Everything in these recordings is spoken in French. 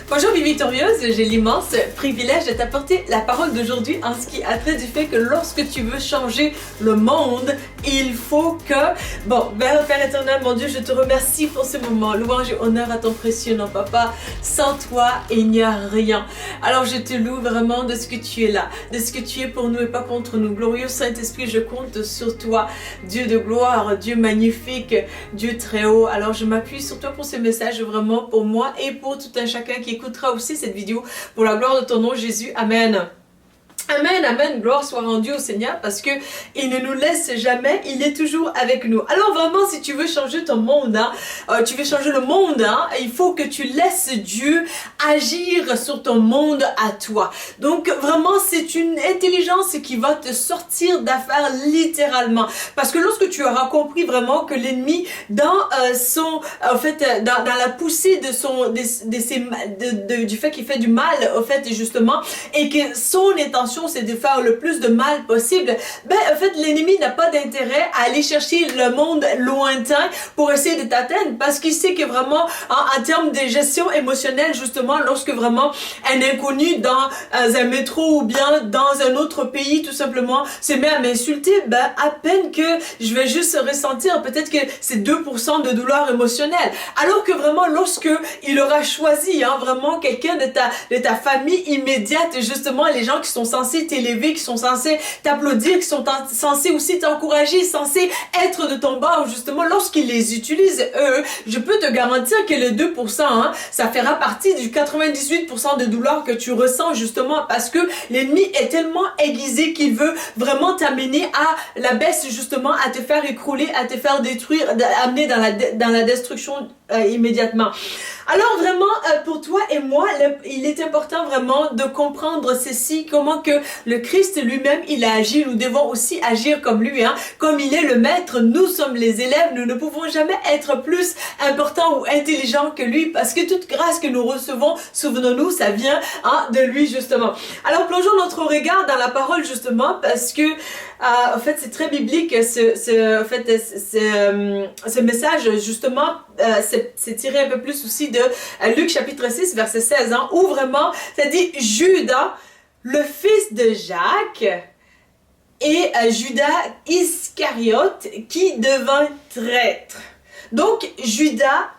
Bonjour Vie Victorieuse, j'ai l'immense privilège de t'apporter la parole d'aujourd'hui en ce qui a trait du fait que lorsque tu veux changer le monde, il faut que... Bon, Père éternel, mon Dieu, je te remercie pour ce moment. Louange et honneur à ton précieux nom, Papa. Sans toi, il n'y a rien. Alors je te loue vraiment de ce que tu es là, de ce que tu es pour nous et pas contre nous. Glorieux Saint-Esprit, je compte sur toi, Dieu de gloire, Dieu magnifique, Dieu très haut. Alors je m'appuie sur toi pour ce message vraiment pour moi et pour tout un chacun qui écoutera aussi cette vidéo pour la gloire de ton nom Jésus. Amen. Amen, amen, gloire soit rendue au Seigneur parce que il ne nous laisse jamais, il est toujours avec nous. Alors vraiment, si tu veux changer ton monde, tu veux changer le monde, il faut que tu laisses Dieu agir sur ton monde à toi. Donc vraiment, c'est une intelligence qui va te sortir d'affaires littéralement. Parce que lorsque tu auras compris vraiment que l'ennemi dans dans la poussée de du fait qu'il fait du mal, au fait justement, et que son intention c'est de faire le plus de mal possible, en fait l'ennemi n'a pas d'intérêt à aller chercher le monde lointain pour essayer de t'atteindre parce qu'il sait que vraiment en termes de gestion émotionnelle justement, lorsque vraiment un inconnu dans un métro ou bien dans un autre pays tout simplement se met à m'insulter, à peine que je vais juste ressentir peut-être que c'est 2% de douleur émotionnelle, alors que vraiment lorsque il aura choisi vraiment quelqu'un de ta famille immédiate, justement les gens qui sont censés t'élever, qui sont censés t'applaudir, qui sont censés aussi t'encourager, censés être de ton bord, justement, lorsqu'ils les utilisent, eux, je peux te garantir que les 2%, ça fera partie du 98% de douleur que tu ressens, justement, parce que l'ennemi est tellement aiguisé qu'il veut vraiment t'amener à la baisse, justement, à te faire écrouler, à te faire détruire, amener dans la destruction immédiatement. Alors vraiment, pour toi et moi, il est important vraiment de comprendre ceci, comment que le Christ lui-même, il a agi. Nous devons aussi agir comme lui, comme il est le maître, nous sommes les élèves, nous ne pouvons jamais être plus importants ou intelligents que lui, parce que toute grâce que nous recevons, souvenons-nous, ça vient de lui justement. Alors plongeons notre regard dans la parole justement, parce que en fait c'est très biblique ce message justement, c'est tiré un peu plus aussi de Luc chapitre 6 verset 16, où vraiment ça dit Judas, le fils de Jacques, et Judas Iscariote qui devint traître. Donc Judas,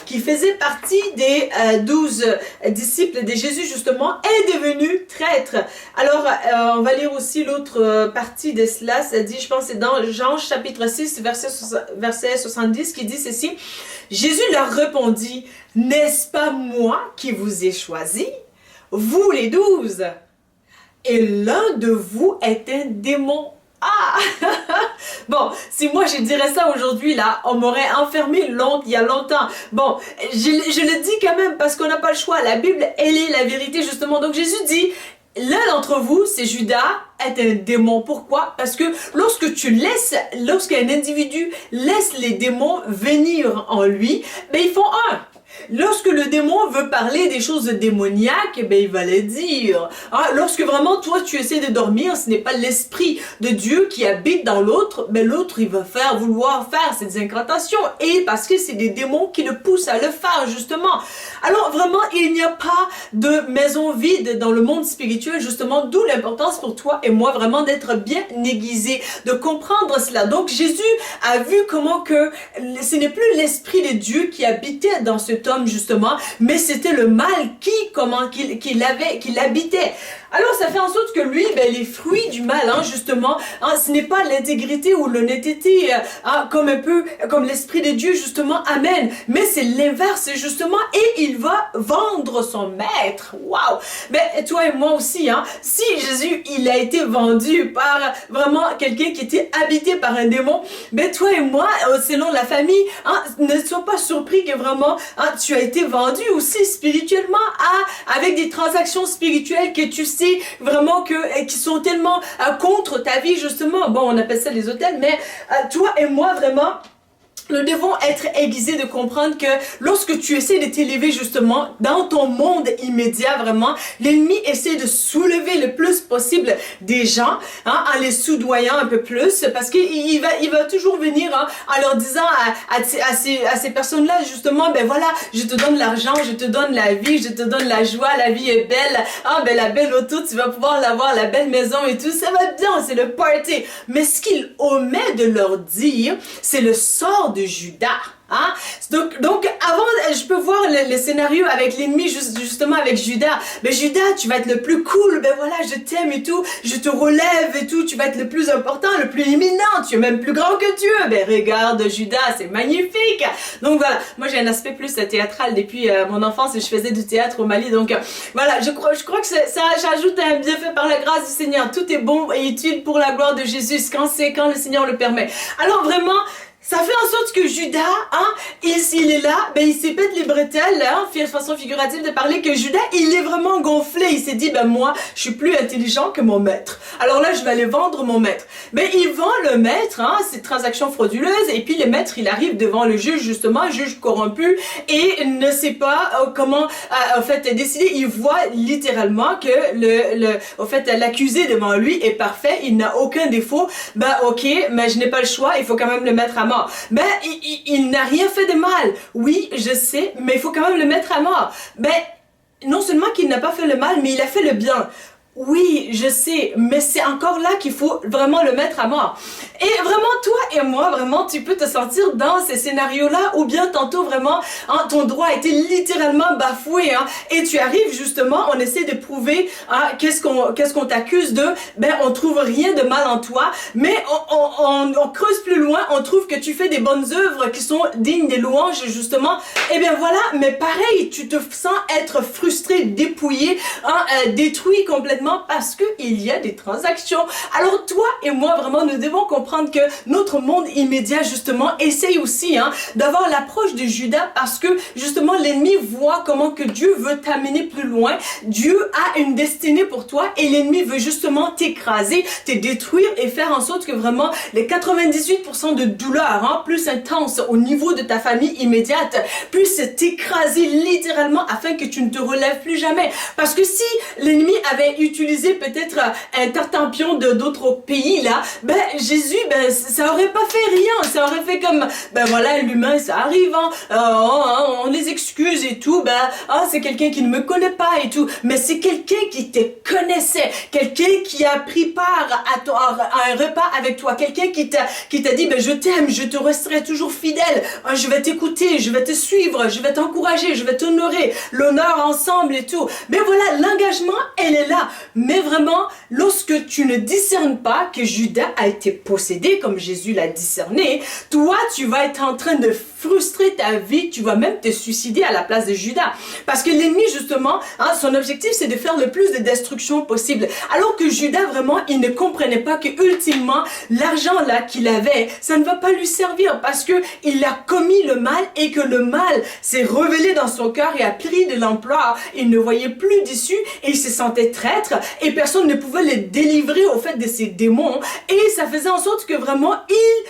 qui faisait partie des 12 disciples de Jésus justement, est devenu traître. Alors on va lire aussi l'autre partie de cela, ça dit, je pense c'est dans Jean chapitre 6 verset 70 qui dit ceci: Jésus leur répondit, n'est-ce pas moi qui vous ai choisi, vous les 12, et l'un de vous est un démon. Ah bon, si moi je dirais ça aujourd'hui là, on m'aurait enfermé il y a longtemps. Bon, je le dis quand même parce qu'on n'a pas le choix. La Bible, elle est la vérité justement. Donc Jésus dit, l'un d'entre vous, c'est Judas, est un démon. Pourquoi? Parce que lorsqu'un individu laisse les démons venir en lui, ils font un. Lorsque le démon veut parler des choses démoniaques, il va les dire. Lorsque vraiment toi tu essaies de dormir, ce n'est pas l'esprit de Dieu qui habite dans l'autre, l'autre il va vouloir faire ces incantations, et parce que c'est des démons qui le poussent à le faire justement. Alors vraiment il n'y a pas de maison vide dans le monde spirituel justement, d'où l'importance pour toi et moi vraiment d'être bien aiguisé, de comprendre cela. Donc Jésus a vu comment que ce n'est plus l'esprit de Dieu qui habitait dans cet homme justement, mais c'était le mal qui l'habitait. Alors ça fait en sorte que lui, les fruits du mal, justement, ce n'est pas l'intégrité ou l'honnêteté, comme l'esprit de Dieu justement amène, mais c'est l'inverse justement, et il va vendre son maître. Waouh! Mais toi et moi aussi, si Jésus il a été vendu par vraiment quelqu'un qui était habité par un démon, toi et moi, selon la famille, ne sois pas surpris que vraiment tu as été vendu aussi spirituellement avec des transactions spirituelles que tu sais vraiment qui sont tellement contre ta vie justement. Bon, on appelle ça les hôtels, mais toi et moi vraiment, nous devons être aiguisés de comprendre que lorsque tu essaies de t'élever justement dans ton monde immédiat vraiment, l'ennemi essaie de soulever le plus possible des gens en les soudoyant un peu plus parce qu'il va toujours venir en leur disant à ces personnes-là justement, ben voilà, je te donne l'argent, je te donne la vie, je te donne la joie, la vie est belle, ben la belle auto, tu vas pouvoir l'avoir, la belle maison et tout, ça va bien, c'est le party. Mais ce qu'il omet de leur dire, c'est le sort de Judas. Hein? Donc avant, je peux voir le scénario avec l'ennemi, justement avec Judas. Ben Judas, tu vas être le plus cool, ben voilà, je t'aime et tout, je te relève et tout, tu vas être le plus important, le plus éminent, tu es même plus grand que Dieu. Ben regarde Judas, c'est magnifique. Donc voilà, moi j'ai un aspect plus théâtral depuis mon enfance et je faisais du théâtre au Mali. Donc voilà, je crois que ça ajoute un bienfait par la grâce du Seigneur. Tout est bon et utile pour la gloire de Jésus quand le Seigneur le permet. Alors vraiment, ça fait en sorte que Judas, il est là, ben il s'est pète les bretelles, façon figurative de parler, que Judas, il est vraiment gonflé. Il s'est dit, ben moi, je suis plus intelligent que mon maître. Alors là, je vais aller vendre mon maître. Ben il vend le maître, ces transactions frauduleuses, et puis le maître, il arrive devant le juge, justement, juge corrompu, et ne sait pas comment, en fait, décider. Il voit littéralement que l'accusé devant lui est parfait, il n'a aucun défaut. Ben ok, mais je n'ai pas le choix, il faut quand même le mettre à mort. Ben, il n'a rien fait de mal. Oui, je sais, mais il faut quand même le mettre à mort. Ben, non seulement qu'il n'a pas fait le mal, mais il a fait le bien. Oui, je sais, mais c'est encore là qu'il faut vraiment le mettre à mort. Et vraiment, toi et moi, vraiment, tu peux te sentir dans ces scénarios-là, ou bien tantôt vraiment, ton droit a été littéralement bafoué, et tu arrives justement, on essaie de prouver, qu'est-ce qu'on t'accuse de, ben, on trouve rien de mal en toi, mais on creuse plus loin, on trouve que tu fais des bonnes œuvres qui sont dignes des louanges, justement. Et bien voilà, mais pareil, tu te sens être frustré, dépouillé, détruit complètement, parce que il y a des transactions. Alors toi et moi, vraiment, nous devons comprendre que notre monde immédiat, justement, essaye aussi d'avoir l'approche de Judas, parce que justement l'ennemi voit comment que Dieu veut t'amener plus loin. Dieu a une destinée pour toi et l'ennemi veut justement t'écraser, te détruire et faire en sorte que vraiment les 98% de douleur plus intense au niveau de ta famille immédiate puissent t'écraser littéralement afin que tu ne te relèves plus jamais. Parce que si l'ennemi avait utilisé peut-être un tartampion d'autres pays là, ben Jésus, ben ça aurait pas fait rien, ça aurait fait comme, ben voilà, l'humain ça arrive, on les excuse et tout, ben c'est quelqu'un qui ne me connaît pas et tout, mais c'est quelqu'un qui te connaissait, quelqu'un qui a pris part à un repas avec toi, quelqu'un qui t'a dit, ben je t'aime, je te resterai toujours fidèle, je vais t'écouter, je vais te suivre, je vais t'encourager, je vais t'honorer, l'honneur ensemble et tout. Mais voilà, l'engagement, elle est là. Mais vraiment, lorsque tu ne discernes pas que Judas a été possédé comme Jésus l'a discerné, toi, tu vas être en train de frustrer ta vie, tu vas même te suicider à la place de Judas. Parce que l'ennemi, justement, son objectif, c'est de faire le plus de destruction possible. Alors que Judas, vraiment, il ne comprenait pas que, ultimement, l'argent là qu'il avait, ça ne va pas lui servir parce que il a commis le mal et que le mal s'est révélé dans son cœur et a pris de l'ampleur. Il ne voyait plus d'issue et il se sentait traître et personne ne pouvait le délivrer au fait de ces démons. Et ça faisait en sorte que vraiment,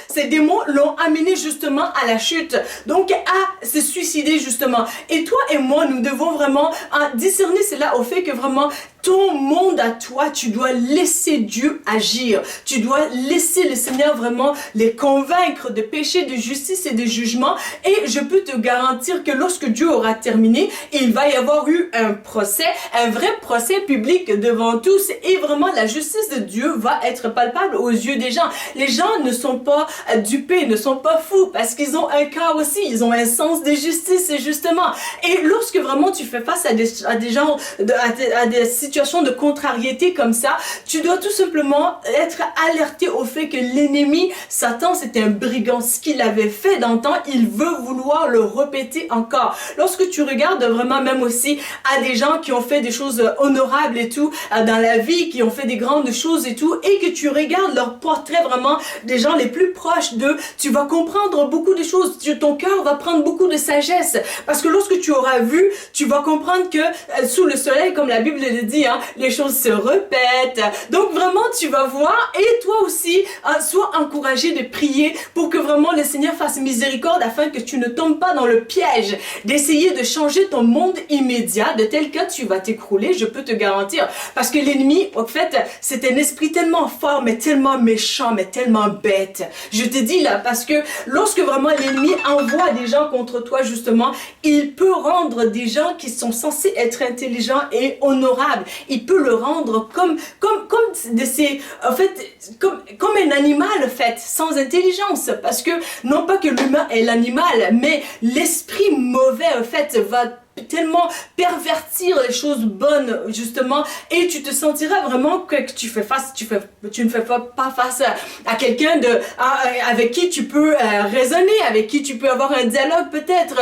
ces démons l'ont amené justement à la chute. Donc, à se suicider justement. Et toi et moi, nous devons vraiment discerner cela au fait que vraiment, ton monde à toi, tu dois laisser Dieu agir. Tu dois laisser le Seigneur vraiment les convaincre de péché, de justice et de jugement. Et je peux te garantir que lorsque Dieu aura terminé, il va y avoir eu un procès, un vrai procès public devant tous. Et vraiment, la justice de Dieu va être palpable aux yeux des gens. Les gens ne sont pas dupés, ne sont pas fous parce qu'ils ont un cœur aussi. Ils ont un sens de justice, justement. Et lorsque vraiment tu fais face à des gens, à des situations de contrariété comme ça, tu dois tout simplement être alerté au fait que l'ennemi, Satan, c'était un brigand. Ce qu'il avait fait dans le temps, il veut vouloir le répéter encore. Lorsque tu regardes vraiment même aussi à des gens qui ont fait des choses honorables et tout, dans la vie, qui ont fait des grandes choses et tout, et que tu regardes leur portrait vraiment des gens les plus proches d'eux, tu vas comprendre beaucoup de choses. Ton cœur va prendre beaucoup de sagesse. Parce que lorsque tu auras vu, tu vas comprendre que sous le soleil, comme la Bible le dit, dit, hein, les choses se répètent. Donc vraiment, tu vas voir, et toi aussi, sois encouragé de prier pour que vraiment le Seigneur fasse miséricorde afin que tu ne tombes pas dans le piège d'essayer de changer ton monde immédiat. De tel cas, tu vas t'écrouler, je peux te garantir. Parce que l'ennemi, en fait, c'est un esprit tellement fort, mais tellement méchant, mais tellement bête. Je te dis là, parce que lorsque vraiment l'ennemi envoie des gens contre toi, justement, il peut rendre des gens qui sont censés être intelligents et honorables. Il peut le rendre comme un animal, en fait, sans intelligence. Parce que, non pas que l'humain est l'animal, mais l'esprit mauvais, en fait, va tellement pervertir les choses bonnes, justement, et tu te sentiras vraiment que tu ne fais pas face à quelqu'un avec qui tu peux raisonner, avec qui tu peux avoir un dialogue peut-être.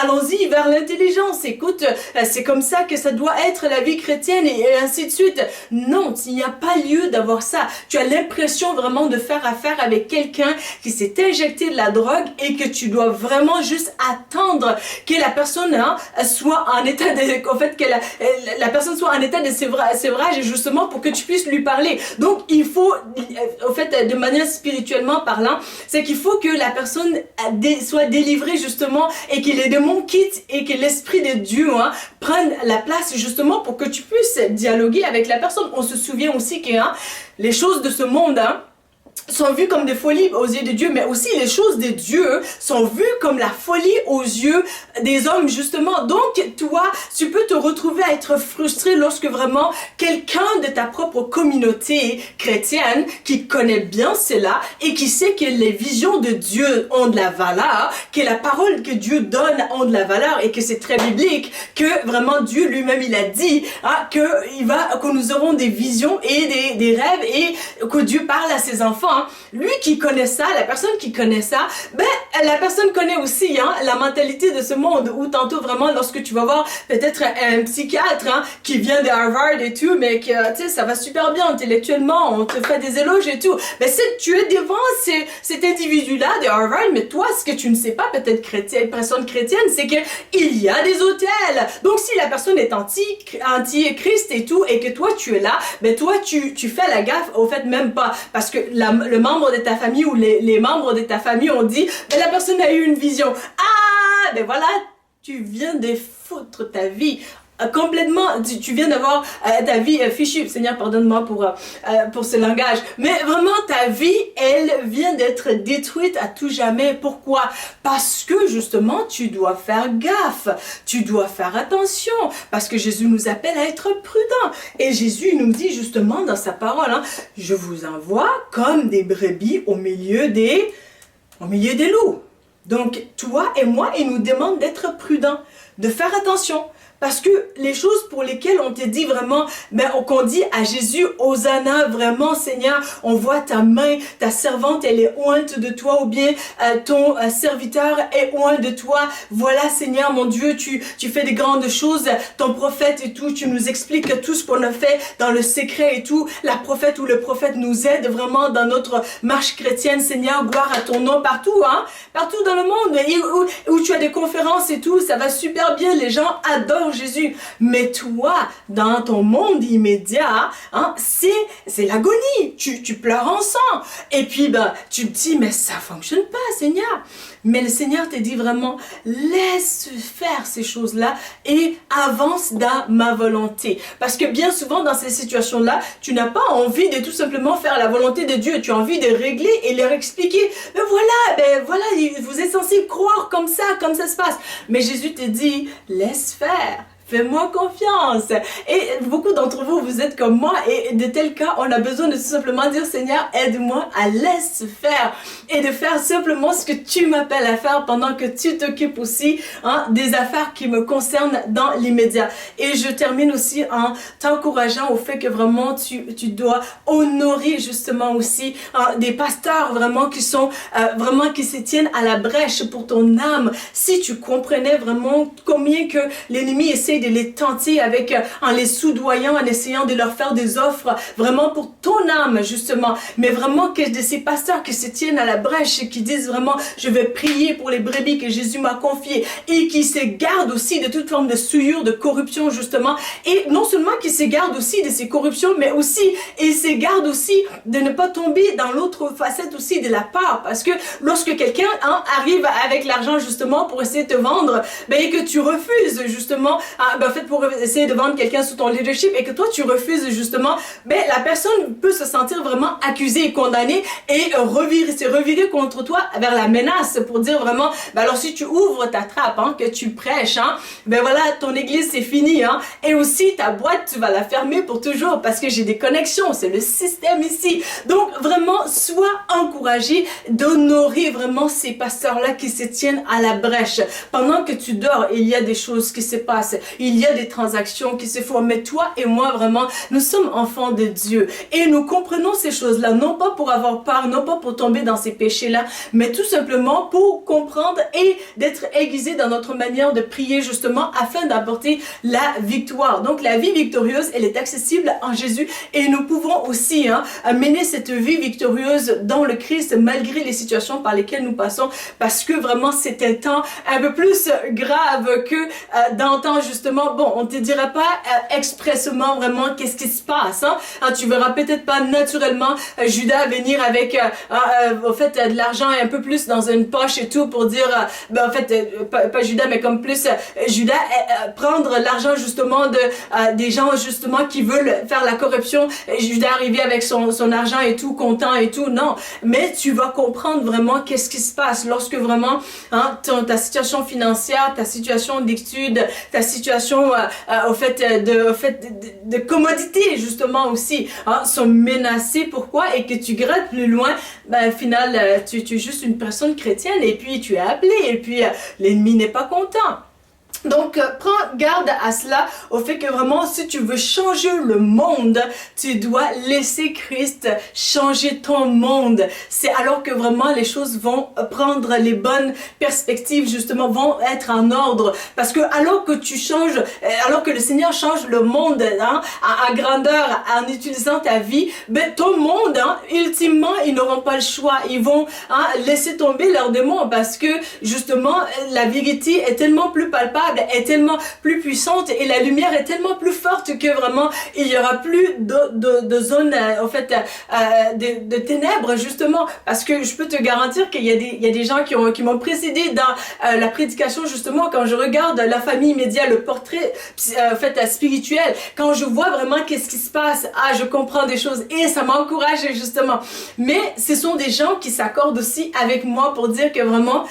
Allons-y vers l'intelligence. Écoute, c'est comme ça que ça doit être la vie chrétienne et ainsi de suite. Non, il n'y a pas lieu d'avoir ça. Tu as l'impression vraiment de faire affaire avec quelqu'un qui s'est injecté de la drogue et que tu dois vraiment juste attendre que la personne soit en état de, en fait, que la personne soit en état de sévrage, justement, pour que tu puisses lui parler. Donc, il faut, en fait, de manière spirituellement parlant, c'est qu'il faut que la personne soit délivrée, justement, et que les démons quittent et que l'Esprit de Dieu prenne la place, justement, pour que tu puisses dialoguer avec la personne. On se souvient aussi que les choses de ce monde, sont vues comme des folies aux yeux de Dieu, mais aussi les choses de Dieu sont vues comme la folie aux yeux des hommes, justement. Donc, toi, tu peux te retrouver à être frustré lorsque vraiment quelqu'un de ta propre communauté chrétienne qui connaît bien cela et qui sait que les visions de Dieu ont de la valeur, que la parole que Dieu donne ont de la valeur et que c'est très biblique, que vraiment Dieu lui-même, il a dit que nous aurons des visions et des rêves et que Dieu parle à ses enfants. Lui qui connaît ça, la personne qui connaît ça, la personne connaît aussi la mentalité de ce monde, où tantôt vraiment lorsque tu vas voir peut-être un psychiatre qui vient de Harvard et tout, mais que tu sais, ça va super bien intellectuellement, on te fait des éloges et tout, mais c'est tu es devant cet individu-là de Harvard, mais toi ce que tu ne sais pas, peut-être personne chrétienne, c'est que il y a des hôtels. Donc si la personne est anti-Christ et tout, et que toi tu es là, toi tu fais la gaffe, au fait même pas, parce que le membre de ta famille ou les membres de ta famille ont dit, la personne a eu une vision. Voilà, tu viens de foutre ta vie complètement, tu viens d'avoir ta vie fichue. Seigneur, pardonne-moi pour ce langage. Mais vraiment, ta vie, elle vient d'être détruite à tout jamais. Pourquoi? Parce que justement, tu dois faire gaffe. Tu dois faire attention. Parce que Jésus nous appelle à être prudents. Et Jésus nous dit justement dans sa parole, je vous envoie comme des brebis au milieu des loups. Donc, toi et moi, il nous demande d'être prudents, de faire attention. Parce que les choses pour lesquelles on te dit vraiment, qu'on dit à Jésus, Hosanna, vraiment Seigneur, on voit ta main, ta servante, elle est ointe de toi, ou bien ton serviteur est oint de toi. Voilà Seigneur, mon Dieu, tu fais des grandes choses, ton prophète et tout, tu nous expliques tout ce qu'on a fait dans le secret et tout. La prophète ou le prophète nous aide vraiment dans notre marche chrétienne, Seigneur, gloire à ton nom partout, partout dans le monde, où tu as des conférences et tout, ça va super bien, les gens adorent Jésus. Mais toi, dans ton monde immédiat, c'est l'agonie. Tu pleures en sang. Et puis, tu te dis, mais ça fonctionne pas, Seigneur. Mais le Seigneur te dit vraiment, laisse faire ces choses-là et avance dans ma volonté. Parce que bien souvent, dans ces situations-là, tu n'as pas envie de tout simplement faire la volonté de Dieu. Tu as envie de régler et leur expliquer. Mais voilà, vous êtes censé croire comme ça se passe. Mais Jésus te dit, laisse faire. Fais-moi confiance. Et beaucoup d'entre vous, vous êtes comme moi, et de tel cas, on a besoin de tout simplement dire, Seigneur, aide-moi à laisser faire et de faire simplement ce que tu m'appelles à faire pendant que tu t'occupes aussi des affaires qui me concernent dans l'immédiat. Et je termine aussi en t'encourageant au fait que vraiment tu dois honorer justement aussi des pasteurs vraiment qui sont qui se tiennent à la brèche pour ton âme. Si tu comprenais vraiment combien que l'ennemi essaie de les tenter en les soudoyant, en essayant de leur faire des offres vraiment pour ton âme, justement. Mais vraiment que de ces pasteurs qui se tiennent à la brèche et qui disent vraiment, je vais prier pour les brebis que Jésus m'a confiées et qui se gardent aussi de toute forme de souillure, de corruption, justement. Et non seulement qui se gardent aussi de ces corruptions, mais aussi, ils se gardent aussi de ne pas tomber dans l'autre facette aussi de la part. Parce que lorsque quelqu'un arrive avec l'argent, justement, pour essayer de te vendre, et que tu refuses, justement, pour essayer de vendre quelqu'un sous ton leadership et que toi, tu refuses, justement, la personne peut se sentir vraiment accusée et condamnée et se revirer contre toi vers la menace pour dire vraiment, alors si tu ouvres ta trappe, que tu prêches, voilà, ton église c'est fini, et aussi ta boîte tu vas la fermer pour toujours parce que j'ai des connexions, c'est le système ici. Donc vraiment, sois encouragé d'honorer vraiment ces pasteurs-là qui se tiennent à la brèche. Pendant que tu dors, il y a des choses qui se passent, il y a des transactions qui se font, mais toi et moi vraiment, nous sommes enfants de Dieu et nous comprenons ces choses-là, non pas pour avoir peur, non pas pour tomber dans ces péchés-là, mais tout simplement pour comprendre et d'être aiguisés dans notre manière de prier justement afin d'apporter la victoire. Donc la vie victorieuse, elle est accessible en Jésus et nous pouvons aussi mener cette vie victorieuse dans le Christ malgré les situations par lesquelles nous passons, parce que vraiment c'est un temps un peu plus grave que d'antan justement. Bon, on te dira pas expressément vraiment qu'est-ce qui se passe. Tu verras peut-être pas naturellement Judas venir avec au fait de l'argent un peu plus dans une poche et tout pour dire en fait pas Judas mais comme plus Judas prendre l'argent justement des gens justement qui veulent faire la corruption. Judas arrivé avec son argent et tout content et tout, non, mais tu vas comprendre vraiment qu'est-ce qui se passe lorsque vraiment ta situation financière, ta situation d'études, ta situation au fait de commodité justement aussi sont menacées. Pourquoi? Et que tu grattes plus loin, au final tu es juste une personne chrétienne et puis tu es appelé et puis l'ennemi n'est pas content. Donc, prends garde à cela, au fait que vraiment, si tu veux changer le monde, tu dois laisser Christ changer ton monde. C'est alors que vraiment les choses vont prendre les bonnes perspectives, justement, vont être en ordre. Parce que alors que tu changes, alors que le Seigneur change le monde à grandeur, en utilisant ta vie, ton monde, ultimement, ils n'auront pas le choix. Ils vont laisser tomber leurs démons parce que, justement, la vérité est tellement plus palpable, est tellement plus puissante et la lumière est tellement plus forte que vraiment il y aura plus de zones en fait de ténèbres, justement, parce que je peux te garantir qu'il y a des gens qui m'ont précédé dans la prédication, justement. Quand je regarde la famille immédiate, le portrait en fait spirituel, quand je vois vraiment qu'est-ce qui se passe, je comprends des choses et ça m'encourage justement. Mais ce sont des gens qui s'accordent aussi avec moi pour dire que vraiment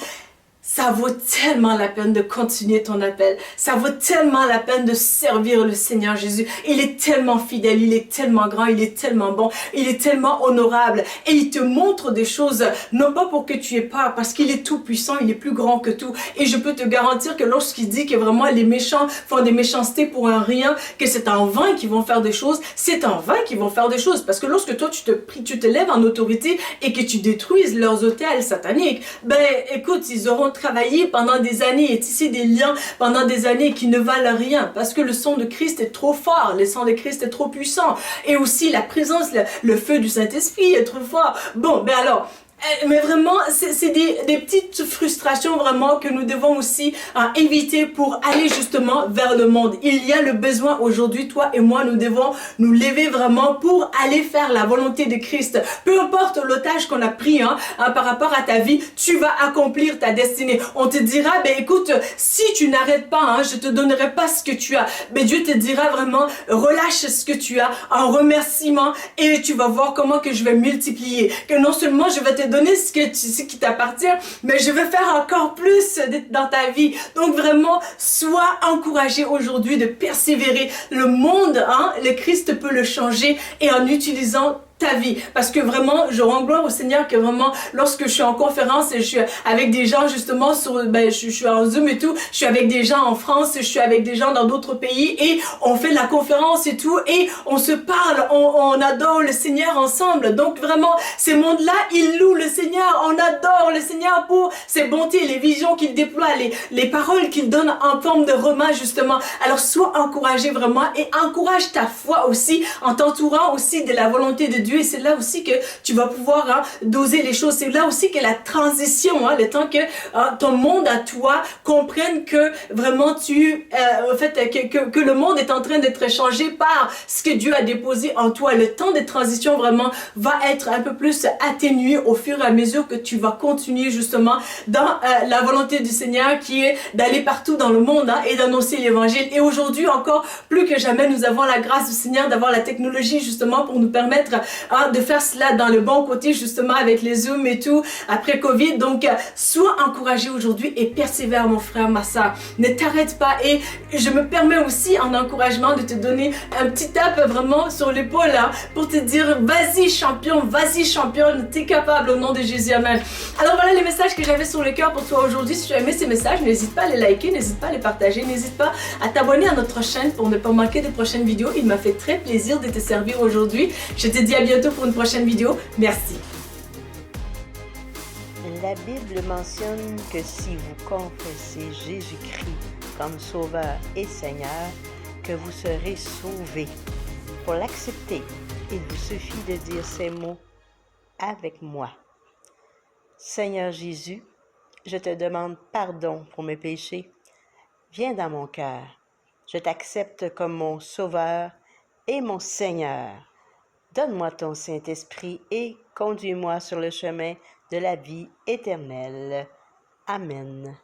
ça vaut tellement la peine de continuer ton appel. Ça vaut tellement la peine de servir le Seigneur Jésus. Il est tellement fidèle, il est tellement grand, il est tellement bon, il est tellement honorable. Et il te montre des choses, non pas pour que tu aies peur, parce qu'il est tout puissant, il est plus grand que tout. Et je peux te garantir que lorsqu'il dit que vraiment les méchants font des méchancetés pour un rien, que c'est en vain qu'ils vont faire des choses, c'est en vain qu'ils vont faire des choses. Parce que lorsque toi tu te lèves en autorité et que tu détruises leurs autels sataniques, écoute, ils auront travaillé pendant des années et tissé des liens pendant des années qui ne valent rien parce que le sang de Christ est trop fort, le sang de Christ est trop puissant et aussi la présence, le feu du Saint-Esprit est trop fort. Bon, alors, mais vraiment, c'est des petites frustrations vraiment que nous devons aussi éviter pour aller justement vers le monde. Il y a le besoin aujourd'hui, toi et moi, nous devons nous lever vraiment pour aller faire la volonté de Christ. Peu importe l'otage qu'on a pris par rapport à ta vie, tu vas accomplir ta destinée. On te dira, écoute, si tu n'arrêtes pas, je te donnerai pas ce que tu as. Dieu te dira vraiment, relâche ce que tu as en remerciement et tu vas voir comment que je vais multiplier. Que non seulement je vais te donner ce qui t'appartient, mais je veux faire encore plus dans ta vie. Donc vraiment, sois encouragé aujourd'hui de persévérer. Le monde, le Christ peut le changer et en utilisant ta vie. Parce que vraiment, je rends gloire au Seigneur que vraiment, lorsque je suis en conférence et je suis avec des gens justement je suis en Zoom et tout, je suis avec des gens en France, je suis avec des gens dans d'autres pays et on fait de la conférence et tout et on se parle, on adore le Seigneur ensemble. Donc vraiment, ces mondes-là, ils louent le Seigneur, on adore le Seigneur pour ses bontés, les visions qu'il déploie, les paroles qu'il donne en forme de roman justement. Alors sois encouragé vraiment et encourage ta foi aussi en t'entourant aussi de la volonté de Dieu et c'est là aussi que tu vas pouvoir doser les choses. C'est là aussi que la transition, le temps que ton monde à toi comprenne que vraiment que le monde est en train d'être changé par ce que Dieu a déposé en toi. Le temps de transition vraiment va être un peu plus atténué au fur et à mesure que tu vas continuer justement dans la volonté du Seigneur qui est d'aller partout dans le monde et d'annoncer l'évangile. Et aujourd'hui encore plus que jamais, nous avons la grâce du Seigneur d'avoir la technologie justement pour nous permettre de faire cela dans le bon côté justement avec les Zooms et tout après Covid. Donc sois encouragé aujourd'hui et persévère mon frère, ma soeur. Ne t'arrête pas et je me permets aussi en encouragement de te donner un petit tape vraiment sur l'épaule pour te dire vas-y champion, vas-y championne, t'es capable au nom de Jésus, amen. Alors voilà les messages que j'avais sur le cœur pour toi aujourd'hui. Si tu as aimé ces messages, n'hésite pas à les liker, n'hésite pas à les partager, n'hésite pas à t'abonner à notre chaîne pour ne pas manquer de prochaines vidéos. Il m'a fait très plaisir de te servir aujourd'hui. Je te dis à bientôt pour une prochaine vidéo. Merci. La Bible mentionne que si vous confessez Jésus-Christ comme Sauveur et Seigneur, que vous serez sauvés. Pour l'accepter, il vous suffit de dire ces mots avec moi. Seigneur Jésus, je te demande pardon pour mes péchés. Viens dans mon cœur. Je t'accepte comme mon Sauveur et mon Seigneur. Donne-moi ton Saint-Esprit et conduis-moi sur le chemin de la vie éternelle. Amen.